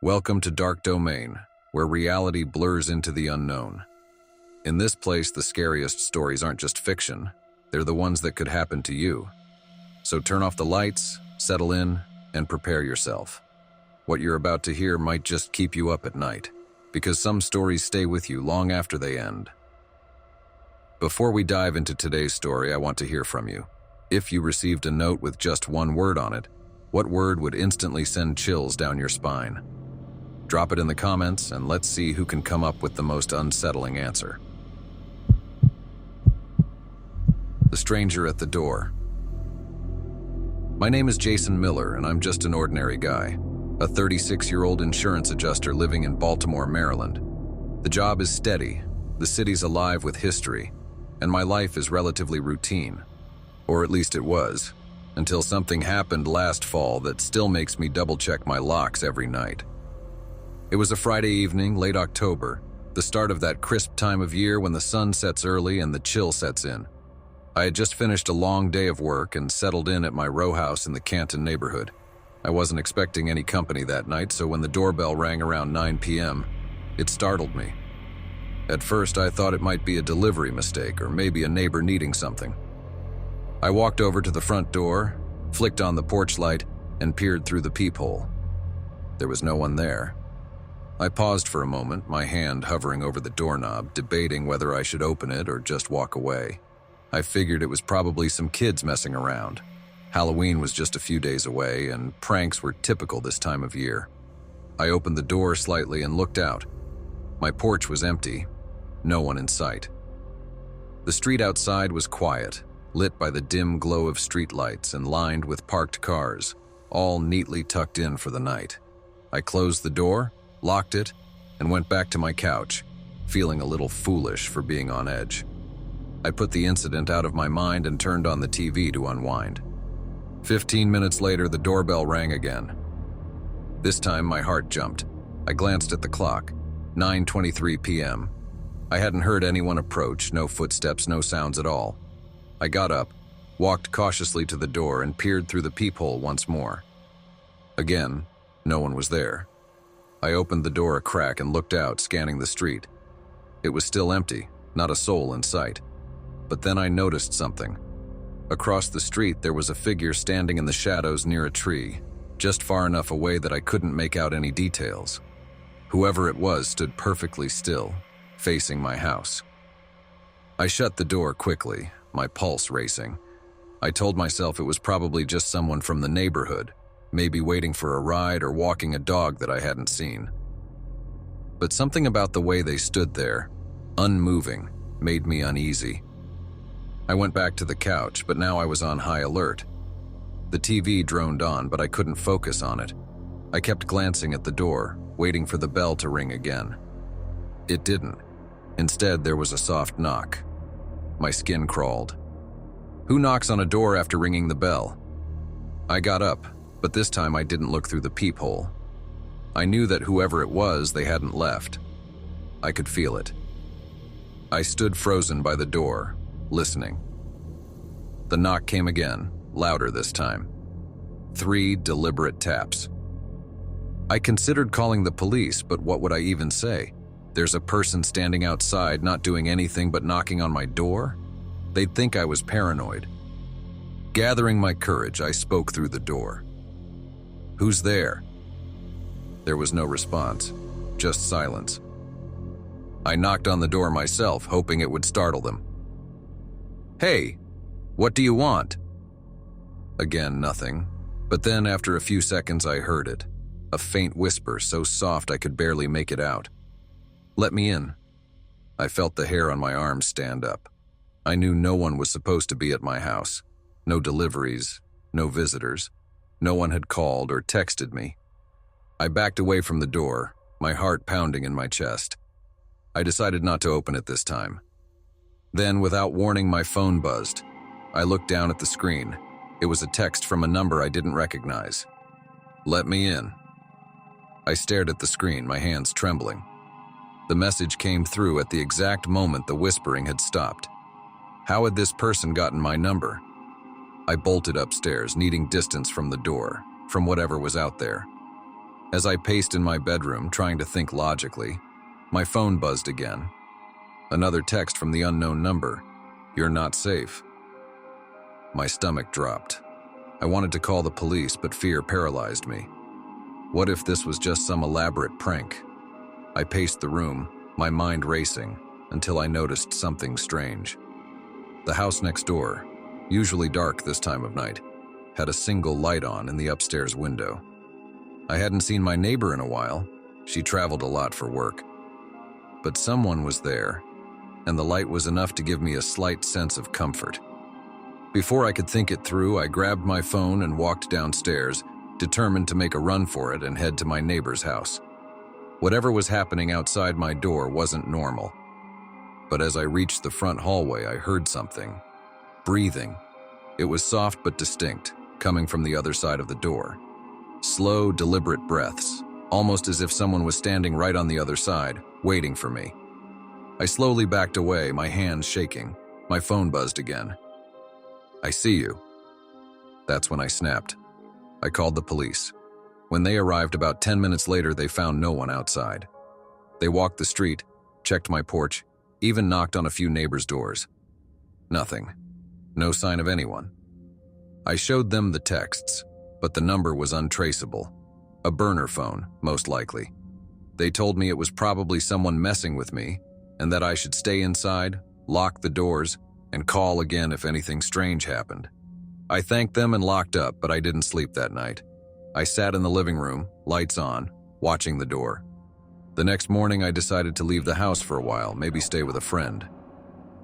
Welcome to Dark Domain, where reality blurs into the unknown. In this place, the scariest stories aren't just fiction, they're the ones that could happen to you. So turn off the lights, settle in, and prepare yourself. What you're about to hear might just keep you up at night, because some stories stay with you long after they end. Before we dive into today's story, I want to hear from you. If you received a note with just one word on it, what word would instantly send chills down your spine? Drop it in the comments and let's see who can come up with the most unsettling answer. The stranger at the door. My name is Jason Miller and I'm just an ordinary guy, a 36-year-old insurance adjuster living in Baltimore, Maryland. The job is steady, the city's alive with history, and my life is relatively routine. Or at least it was, until something happened last fall that still makes me double-check my locks every night. It was a Friday evening, late October, the start of that crisp time of year when the sun sets early and the chill sets in. I had just finished a long day of work and settled in at my row house in the Canton neighborhood. I wasn't expecting any company that night, so when the doorbell rang around 9 p.m., it startled me. At first, I thought it might be a delivery mistake or maybe a neighbor needing something. I walked over to the front door, flicked on the porch light, and peered through the peephole. There was no one there. I paused for a moment, my hand hovering over the doorknob, debating whether I should open it or just walk away. I figured it was probably some kids messing around. Halloween was just a few days away, and pranks were typical this time of year. I opened the door slightly and looked out. My porch was empty, no one in sight. The street outside was quiet, lit by the dim glow of streetlights and lined with parked cars, all neatly tucked in for the night. I closed the door, locked it, and went back to my couch, feeling a little foolish for being on edge. I put the incident out of my mind and turned on the TV to unwind. 15 minutes later, the doorbell rang again. This time, my heart jumped. I glanced at the clock, 9:23 p.m. I hadn't heard anyone approach, no footsteps, no sounds at all. I got up, walked cautiously to the door, and peered through the peephole once more. Again, no one was there. I opened the door a crack and looked out, scanning the street. It was still empty, not a soul in sight. But then I noticed something. Across the street, there was a figure standing in the shadows near a tree, just far enough away that I couldn't make out any details. Whoever it was stood perfectly still, facing my house. I shut the door quickly, my pulse racing. I told myself it was probably just someone from the neighborhood, maybe waiting for a ride or walking a dog that I hadn't seen. But something about the way they stood there, unmoving, made me uneasy. I went back to the couch, but now I was on high alert. The TV droned on, but I couldn't focus on it. I kept glancing at the door, waiting for the bell to ring again. It didn't. Instead, there was a soft knock. My skin crawled. Who knocks on a door after ringing the bell? I got up, but this time I didn't look through the peephole. I knew that whoever it was, they hadn't left. I could feel it. I stood frozen by the door, listening. The knock came again, louder this time. 3 deliberate taps. I considered calling the police, but what would I even say? There's a person standing outside not doing anything but knocking on my door? They'd think I was paranoid. Gathering my courage, I spoke through the door. "Who's there?" There was no response, just silence. I knocked on the door myself, hoping it would startle them. "Hey, what do you want?" Again, nothing. But then, after a few seconds, I heard it. A faint whisper, so soft I could barely make it out. "Let me in." I felt the hair on my arms stand up. I knew no one was supposed to be at my house. No deliveries, no visitors. No one had called or texted me. I backed away from the door, my heart pounding in my chest. I decided not to open it this time. Then, without warning, my phone buzzed. I looked down at the screen. It was a text from a number I didn't recognize. "Let me in." I stared at the screen, my hands trembling. The message came through at the exact moment the whispering had stopped. How had this person gotten my number? I bolted upstairs, needing distance from the door, from whatever was out there. As I paced in my bedroom, trying to think logically, my phone buzzed again. Another text from the unknown number. "You're not safe." My stomach dropped. I wanted to call the police, but fear paralyzed me. What if this was just some elaborate prank? I paced the room, my mind racing, until I noticed something strange. The house next door, usually dark this time of night, had a single light on in the upstairs window. I hadn't seen my neighbor in a while. She traveled a lot for work. But someone was there, and the light was enough to give me a slight sense of comfort. Before I could think it through, I grabbed my phone and walked downstairs, determined to make a run for it and head to my neighbor's house. Whatever was happening outside my door wasn't normal. But as I reached the front hallway, I heard something. Breathing. It was soft but distinct, coming from the other side of the door. Slow, deliberate breaths, almost as if someone was standing right on the other side, waiting for me. I slowly backed away, my hands shaking. My phone buzzed again. "I see you." That's when I snapped. I called the police. When they arrived about 10 minutes later, they found no one outside. They walked the street, checked my porch, even knocked on a few neighbors' doors. Nothing. No sign of anyone. I showed them the texts, but the number was untraceable. A burner phone, most likely. They told me it was probably someone messing with me, and that I should stay inside, lock the doors, and call again if anything strange happened. I thanked them and locked up, but I didn't sleep that night. I sat in the living room, lights on, watching the door. The next morning, I decided to leave the house for a while, maybe stay with a friend.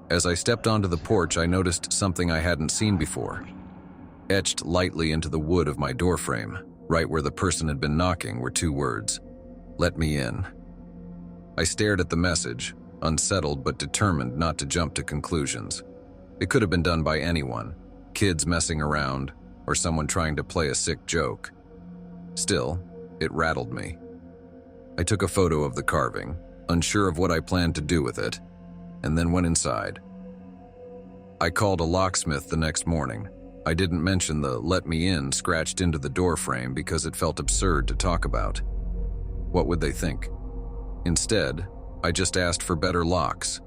As I stepped onto the porch, I noticed something I hadn't seen before. Etched lightly into the wood of my doorframe, right where the person had been knocking, were two words: "Let me in." I stared at the message, unsettled but determined not to jump to conclusions. It could have been done by anyone, kids messing around, or someone trying to play a sick joke. Still, it rattled me. I took a photo of the carving, unsure of what I planned to do with it, and then went inside. I called a locksmith the next morning. I didn't mention the "let me in" scratched into the door frame because it felt absurd to talk about. What would they think? Instead, I just asked for better locks.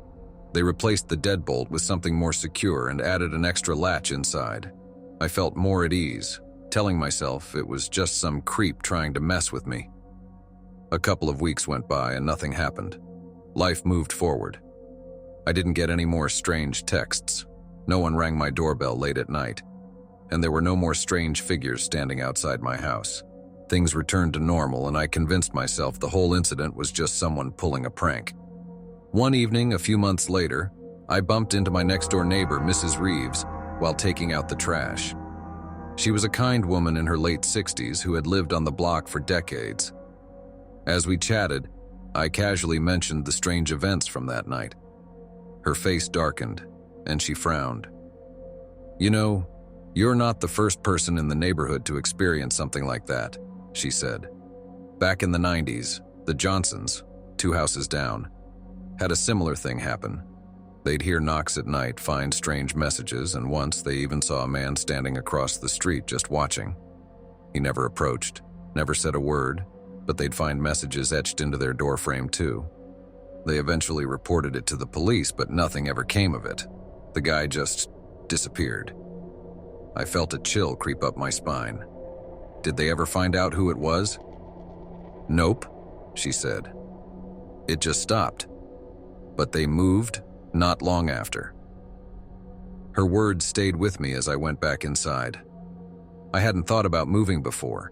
They replaced the deadbolt with something more secure and added an extra latch inside. I felt more at ease, telling myself it was just some creep trying to mess with me. A couple of weeks went by and nothing happened. Life moved forward. I didn't get any more strange texts. No one rang my doorbell late at night. And there were no more strange figures standing outside my house. Things returned to normal, and I convinced myself the whole incident was just someone pulling a prank. One evening, a few months later, I bumped into my next-door neighbor, Mrs. Reeves, while taking out the trash. She was a kind woman in her late 60s who had lived on the block for decades. As we chatted, I casually mentioned the strange events from that night. Her face darkened, and she frowned. "You know, you're not the first person in the neighborhood to experience something like that," she said. "Back in the 90s, the Johnsons, 2 houses down, had a similar thing happen. They'd hear knocks at night, find strange messages, and once they even saw a man standing across the street just watching. He never approached, never said a word, but they'd find messages etched into their doorframe too. They eventually reported it to the police, but nothing ever came of it. The guy just disappeared." I felt a chill creep up my spine. "Did they ever find out who it was?" "Nope," she said. "It just stopped. But they moved not long after." Her words stayed with me as I went back inside. I hadn't thought about moving before,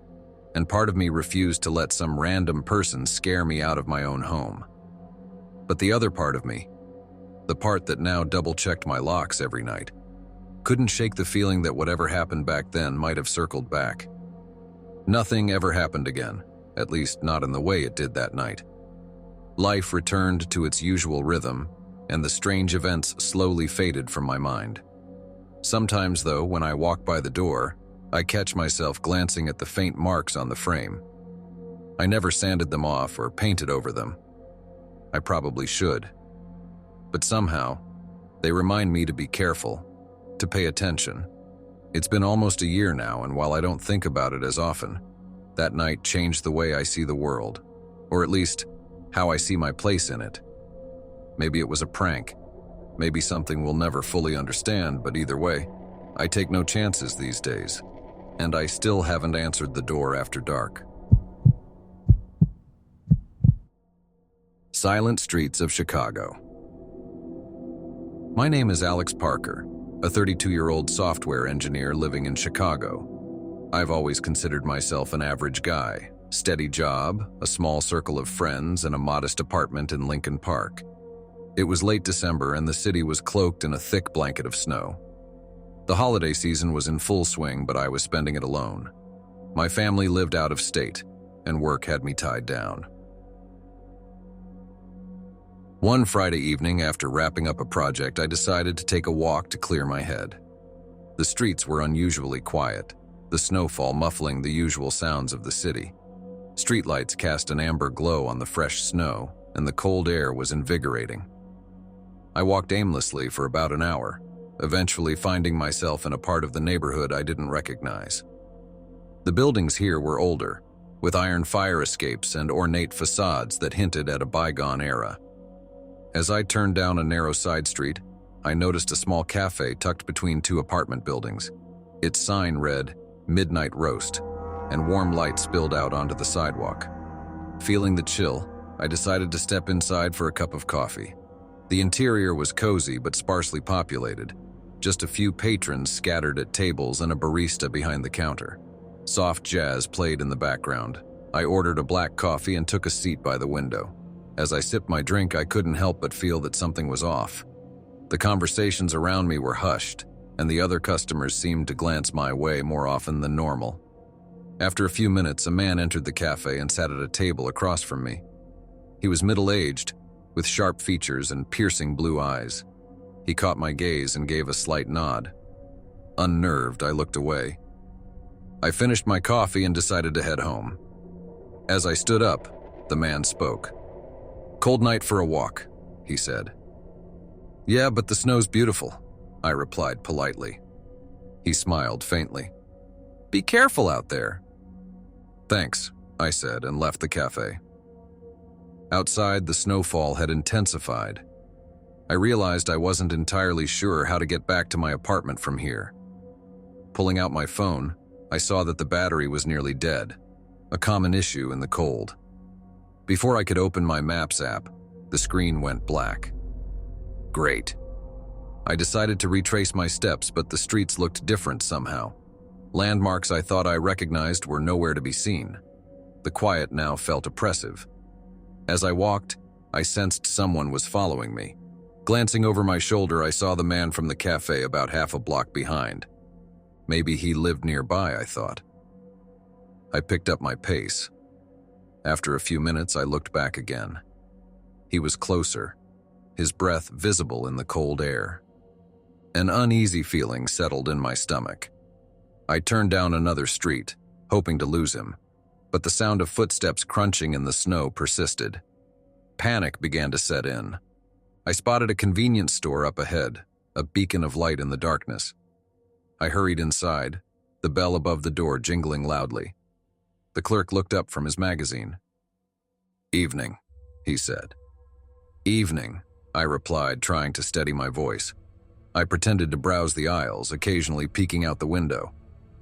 and part of me refused to let some random person scare me out of my own home. But the other part of me, the part that now double-checked my locks every night, couldn't shake the feeling that whatever happened back then might have circled back. Nothing ever happened again, at least not in the way it did that night. Life returned to its usual rhythm, and the strange events slowly faded from my mind. Sometimes, though, when I walk by the door, I catch myself glancing at the faint marks on the frame. I never sanded them off or painted over them. I probably should. But somehow, they remind me to be careful, to pay attention. It's been almost a year now, and while I don't think about it as often, That night changed the way I see the world, or at least how I see my place in it. Maybe it was a prank. Maybe something we'll never fully understand, but either way, I take no chances these days. And I still haven't answered the door after dark. Silent Streets of Chicago. My name is Alex Parker, a 32-year-old software engineer living in Chicago. I've always considered myself an average guy. Steady job, a small circle of friends, and a modest apartment in Lincoln Park. It was late December and the city was cloaked in a thick blanket of snow. The holiday season was in full swing, but I was spending it alone. My family lived out of state, and work had me tied down. One Friday evening, after wrapping up a project, I decided to take a walk to clear my head. The streets were unusually quiet, the snowfall muffling the usual sounds of the city. Streetlights cast an amber glow on the fresh snow, and the cold air was invigorating. I walked aimlessly for about an hour, eventually finding myself in a part of the neighborhood I didn't recognize. The buildings here were older, with iron fire escapes and ornate facades that hinted at a bygone era. As I turned down a narrow side street, I noticed a small cafe tucked between two apartment buildings. Its sign read, "Midnight Roast," and warm light spilled out onto the sidewalk. Feeling the chill, I decided to step inside for a cup of coffee. The interior was cozy but sparsely populated. Just a few patrons scattered at tables and a barista behind the counter. Soft jazz played in the background. I ordered a black coffee and took a seat by the window. As I sipped my drink, I couldn't help but feel that something was off. The conversations around me were hushed, and the other customers seemed to glance my way more often than normal. After a few minutes, a man entered the cafe and sat at a table across from me. He was middle-aged, with sharp features and piercing blue eyes. He caught my gaze and gave a slight nod. Unnerved, I looked away. I finished my coffee and decided to head home. As I stood up, the man spoke. "Cold night for a walk," he said. "Yeah, but the snow's beautiful," I replied politely. He smiled faintly. "Be careful out there." "Thanks," I said and left the cafe. Outside, the snowfall had intensified. I realized I wasn't entirely sure how to get back to my apartment from here. Pulling out my phone, I saw that the battery was nearly dead, a common issue in the cold. Before I could open my Maps app, the screen went black. Great. I decided to retrace my steps, but the streets looked different somehow. Landmarks I thought I recognized were nowhere to be seen. The quiet now felt oppressive. As I walked, I sensed someone was following me. Glancing over my shoulder, I saw the man from the cafe about half a block behind. Maybe he lived nearby, I thought. I picked up my pace. After a few minutes, I looked back again. He was closer, his breath visible in the cold air. An uneasy feeling settled in my stomach. I turned down another street, hoping to lose him, but the sound of footsteps crunching in the snow persisted. Panic began to set in. I spotted a convenience store up ahead, a beacon of light in the darkness. I hurried inside, the bell above the door jingling loudly. The clerk looked up from his magazine. "Evening," he said. "Evening," I replied, trying to steady my voice. I pretended to browse the aisles, occasionally peeking out the window.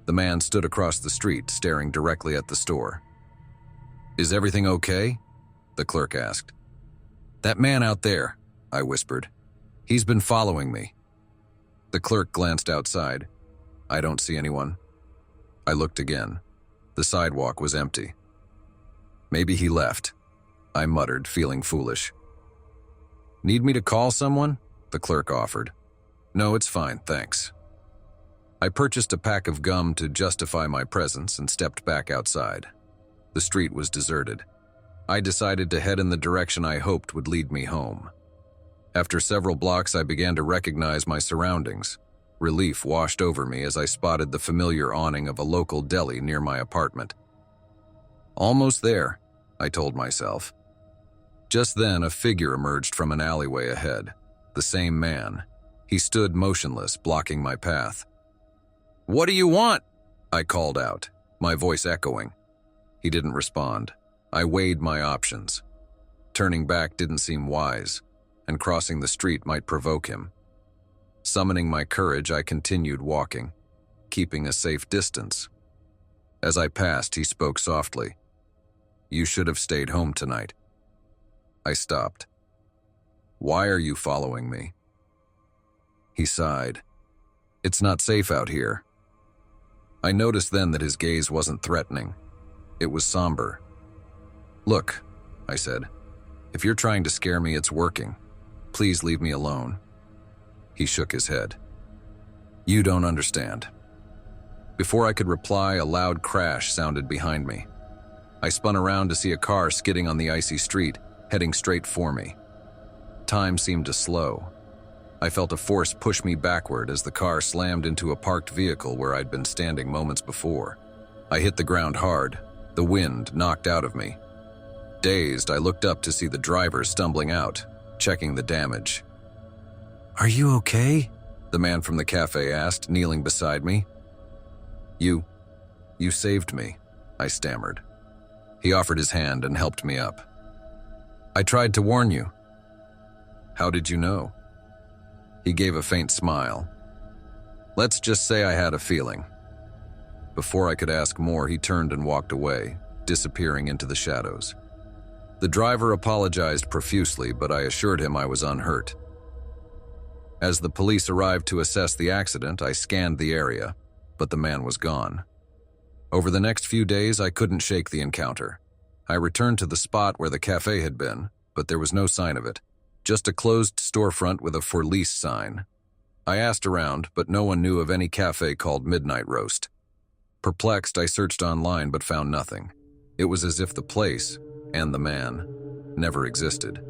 The man stood across the street, staring directly at the store. "Is everything okay?" the clerk asked. "That man out there," I whispered. "He's been following me." The clerk glanced outside. "I don't see anyone." I looked again. The sidewalk was empty. "Maybe he left," I muttered, feeling foolish. "Need me to call someone?" the clerk offered. "No, it's fine, thanks." I purchased a pack of gum to justify my presence and stepped back outside. The street was deserted. I decided to head in the direction I hoped would lead me home. After several blocks, I began to recognize my surroundings. Relief washed over me as I spotted the familiar awning of a local deli near my apartment. "Almost there," I told myself. Just then, a figure emerged from an alleyway ahead. The same man. He stood motionless, blocking my path. "What do you want?" I called out, my voice echoing. He didn't respond. I weighed my options. Turning back didn't seem wise, and crossing the street might provoke him. Summoning my courage, I continued walking, keeping a safe distance. As I passed, he spoke softly. "You should have stayed home tonight." I stopped. "Why are you following me?" He sighed. "It's not safe out here." I noticed then that his gaze wasn't threatening. It was somber. "Look," I said, "if you're trying to scare me, it's working. Please leave me alone." He shook his head. "You don't understand." Before I could reply, a loud crash sounded behind me. I spun around to see a car skidding on the icy street, heading straight for me. Time seemed to slow. I felt a force push me backward as the car slammed into a parked vehicle where I'd been standing moments before. I hit the ground hard, the wind knocked out of me. Dazed, I looked up to see the driver stumbling out, checking the damage. "Are you okay?" the man from the cafe asked, kneeling beside me. You saved me," I stammered. He offered his hand and helped me up. "I tried to warn you." "How did you know?" He gave a faint smile. "Let's just say I had a feeling." Before I could ask more, he turned and walked away, disappearing into the shadows. The driver apologized profusely, but I assured him I was unhurt. As the police arrived to assess the accident, I scanned the area, but the man was gone. Over the next few days, I couldn't shake the encounter. I returned to the spot where the cafe had been, but there was no sign of it, just a closed storefront with a "for lease" sign. I asked around, but no one knew of any cafe called Midnight Roast. Perplexed, I searched online but found nothing. It was as if the place, and the man, never existed.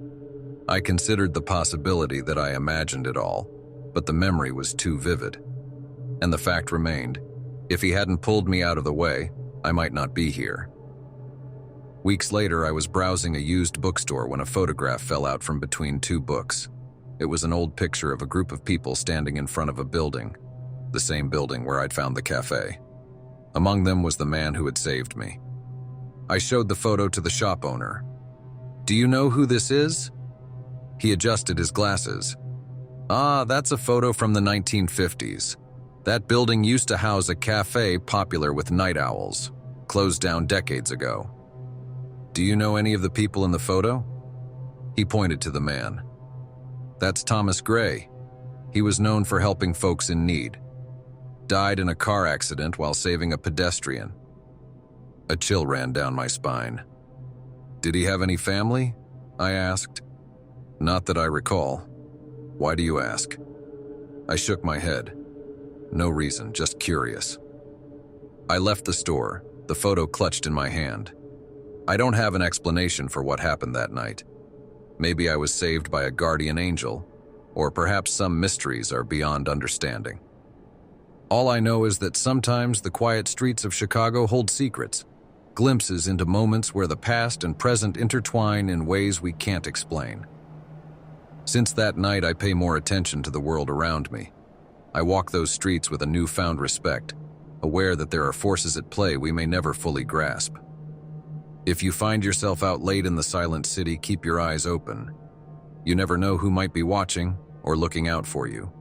I considered the possibility that I imagined it all, but the memory was too vivid. And the fact remained, if he hadn't pulled me out of the way, I might not be here. Weeks later, I was browsing a used bookstore when a photograph fell out from between two books. It was an old picture of a group of people standing in front of a building, the same building where I'd found the cafe. Among them was the man who had saved me. I showed the photo to the shop owner. "Do you know who this is?" He adjusted his glasses. "Ah, that's a photo from the 1950s. That building used to house a cafe popular with night owls, closed down decades ago. Do you know any of the people in the photo?" He pointed to the man. "That's Thomas Gray. He was known for helping folks in need. Died in a car accident while saving a pedestrian." A chill ran down my spine. "Did he have any family?" I asked. "Not that I recall." "Why do you ask?" I shook my head. "No reason, just curious." I left the store, the photo clutched in my hand. I don't have an explanation for what happened that night. Maybe I was saved by a guardian angel, or perhaps some mysteries are beyond understanding. All I know is that sometimes the quiet streets of Chicago hold secrets, glimpses into moments where the past and present intertwine in ways we can't explain. Since that night, I pay more attention to the world around me. I walk those streets with a newfound respect, aware that there are forces at play we may never fully grasp. If you find yourself out late in the silent city, keep your eyes open. You never know who might be watching or looking out for you.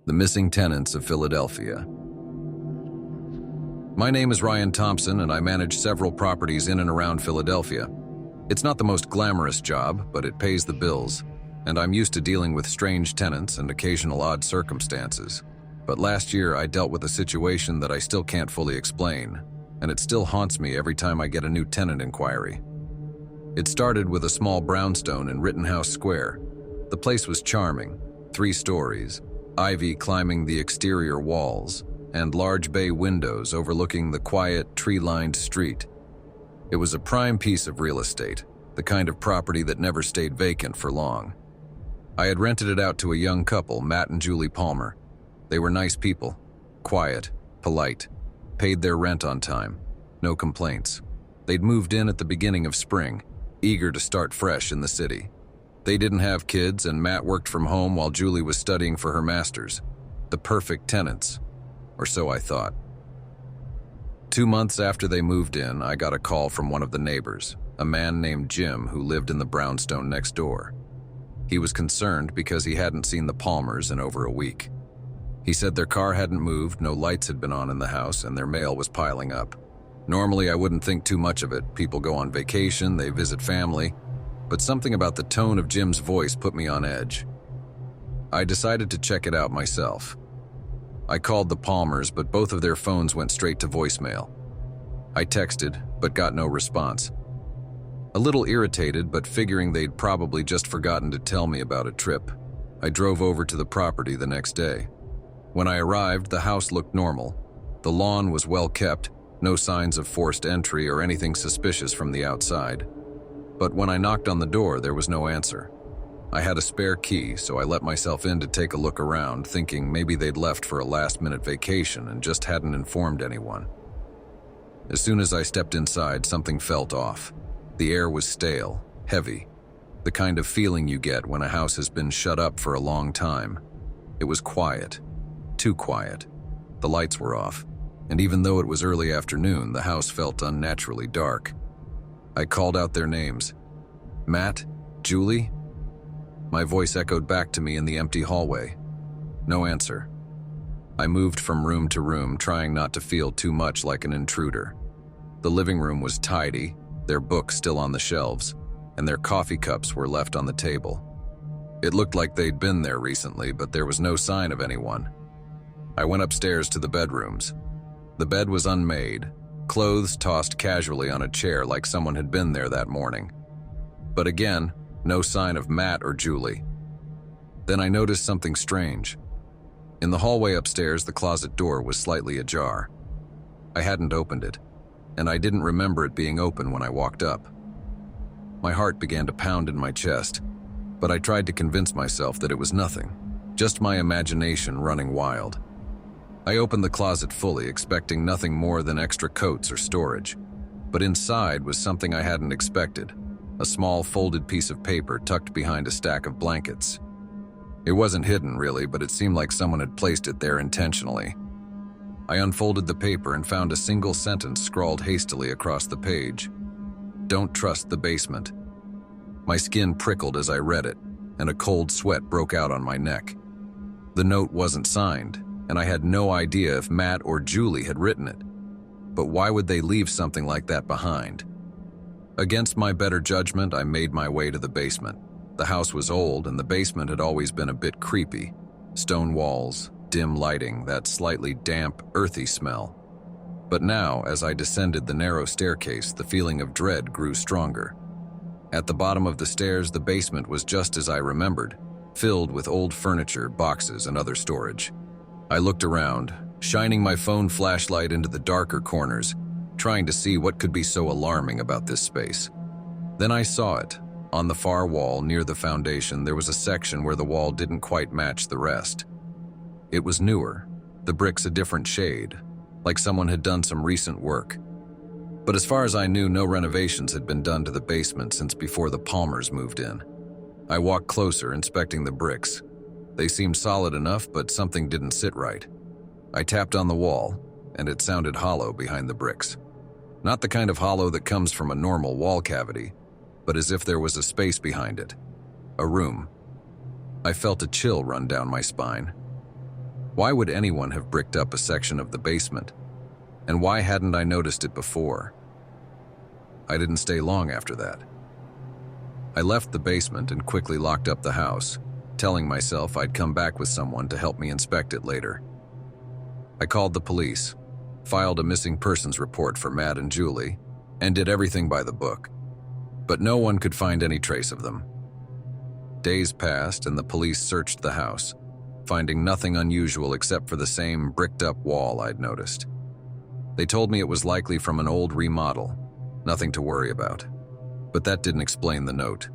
The Missing Tenants of Philadelphia. My name is Ryan Thompson, and I manage several properties in and around Philadelphia. It's not the most glamorous job, but it pays the bills, and I'm used to dealing with strange tenants and occasional odd circumstances. But last year, I dealt with a situation that I still can't fully explain, and it still haunts me every time I get a new tenant inquiry. It started with a small brownstone in Rittenhouse Square. The place was charming, 3 stories, ivy climbing the exterior walls, and large bay windows overlooking the quiet, tree-lined street. It was a prime piece of real estate, the kind of property that never stayed vacant for long. I had rented it out to a young couple, Matt and Julie Palmer. They were nice people, quiet, polite, paid their rent on time, no complaints. They'd moved in at the beginning of spring, eager to start fresh in the city. They didn't have kids, and Matt worked from home while Julie was studying for her master's. The perfect tenants, or so I thought. 2 months after they moved in, I got a call from one of the neighbors, a man named Jim who lived in the brownstone next door. He was concerned because he hadn't seen the Palmers in over a week. He said their car hadn't moved, no lights had been on in the house, and their mail was piling up. Normally, I wouldn't think too much of it. People go on vacation, they visit family, but something about the tone of Jim's voice put me on edge. I decided to check it out myself. I called the Palmers, but both of their phones went straight to voicemail. I texted, but got no response. A little irritated, but figuring they'd probably just forgotten to tell me about a trip, I drove over to the property the next day. When I arrived, the house looked normal. The lawn was well kept, no signs of forced entry or anything suspicious from the outside. But when I knocked on the door, there was no answer. I had a spare key, so I let myself in to take a look around, thinking maybe they'd left for a last-minute vacation and just hadn't informed anyone. As soon as I stepped inside, something felt off. The air was stale, heavy, the kind of feeling you get when a house has been shut up for a long time. It was quiet, too quiet. The lights were off, and even though it was early afternoon, the house felt unnaturally dark. I called out their names. Matt? Julie? My voice echoed back to me in the empty hallway. No answer. I moved from room to room, trying not to feel too much like an intruder. The living room was tidy, their books still on the shelves, and their coffee cups were left on the table. It looked like they'd been there recently, but there was no sign of anyone. I went upstairs to the bedrooms. The bed was unmade, clothes tossed casually on a chair like someone had been there that morning. But again, no sign of Matt or Julie. Then I noticed something strange. In the hallway upstairs, the closet door was slightly ajar. I hadn't opened it, and I didn't remember it being open when I walked up. My heart began to pound in my chest, but I tried to convince myself that it was nothing, just my imagination running wild. I opened the closet fully, expecting nothing more than extra coats or storage. But inside was something I hadn't expected, a small folded piece of paper tucked behind a stack of blankets. It wasn't hidden, really, but it seemed like someone had placed it there intentionally. I unfolded the paper and found a single sentence scrawled hastily across the page. Don't trust the basement. My skin prickled as I read it, and a cold sweat broke out on my neck. The note wasn't signed, and I had no idea if Matt or Julie had written it. But why would they leave something like that behind? Against my better judgment, I made my way to the basement. The house was old, and the basement had always been a bit creepy. Stone walls, dim lighting, that slightly damp, earthy smell. But now, as I descended the narrow staircase, the feeling of dread grew stronger. At the bottom of the stairs, the basement was just as I remembered, filled with old furniture, boxes, and other storage. I looked around, shining my phone flashlight into the darker corners, trying to see what could be so alarming about this space. Then I saw it. On the far wall, near the foundation, there was a section where the wall didn't quite match the rest. It was newer, the bricks a different shade, like someone had done some recent work. But as far as I knew, no renovations had been done to the basement since before the Palmers moved in. I walked closer, inspecting the bricks. They seemed solid enough, but something didn't sit right. I tapped on the wall, and it sounded hollow behind the bricks. Not the kind of hollow that comes from a normal wall cavity, but as if there was a space behind it. A room. I felt a chill run down my spine. Why would anyone have bricked up a section of the basement? And why hadn't I noticed it before? I didn't stay long after that. I left the basement and quickly locked up the house, telling myself I'd come back with someone to help me inspect it later. I called the police, filed a missing persons report for Matt and Julie, and did everything by the book. But no one could find any trace of them. Days passed and the police searched the house, finding nothing unusual except for the same bricked-up wall I'd noticed. They told me it was likely from an old remodel, nothing to worry about. But that didn't explain the note.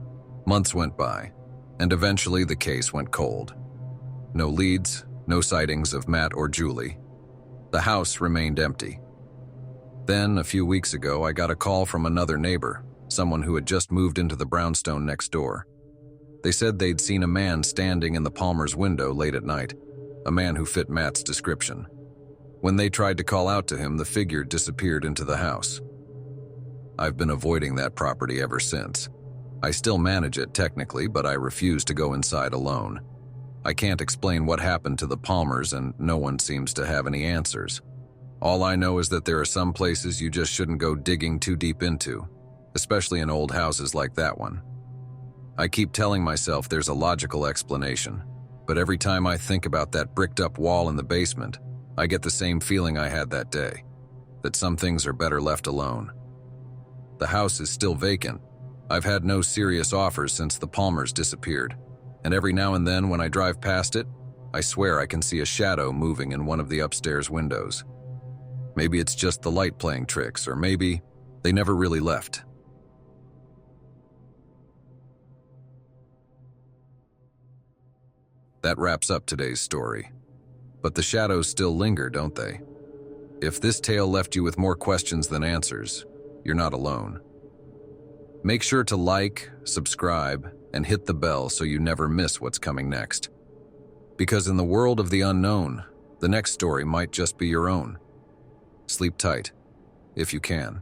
Months went by, and eventually the case went cold. No leads, no sightings of Matt or Julie. The house remained empty. Then, a few weeks ago, I got a call from another neighbor, someone who had just moved into the brownstone next door. They said they'd seen a man standing in the Palmer's window late at night, a man who fit Matt's description. When they tried to call out to him, the figure disappeared into the house. I've been avoiding that property ever since. I still manage it technically, but I refuse to go inside alone. I can't explain what happened to the Palmers, and no one seems to have any answers. All I know is that there are some places you just shouldn't go digging too deep into, especially in old houses like that one. I keep telling myself there's a logical explanation, but every time I think about that bricked-up wall in the basement, I get the same feeling I had that day, that some things are better left alone. The house is still vacant. I've had no serious offers since the Palmers disappeared, and every now and then when I drive past it, I swear I can see a shadow moving in one of the upstairs windows. Maybe it's just the light playing tricks, or maybe they never really left. That wraps up today's story. But the shadows still linger, don't they? If this tale left you with more questions than answers, you're not alone. Make sure to like, subscribe, and hit the bell so you never miss what's coming next. Because in the world of the unknown, the next story might just be your own. Sleep tight, if you can.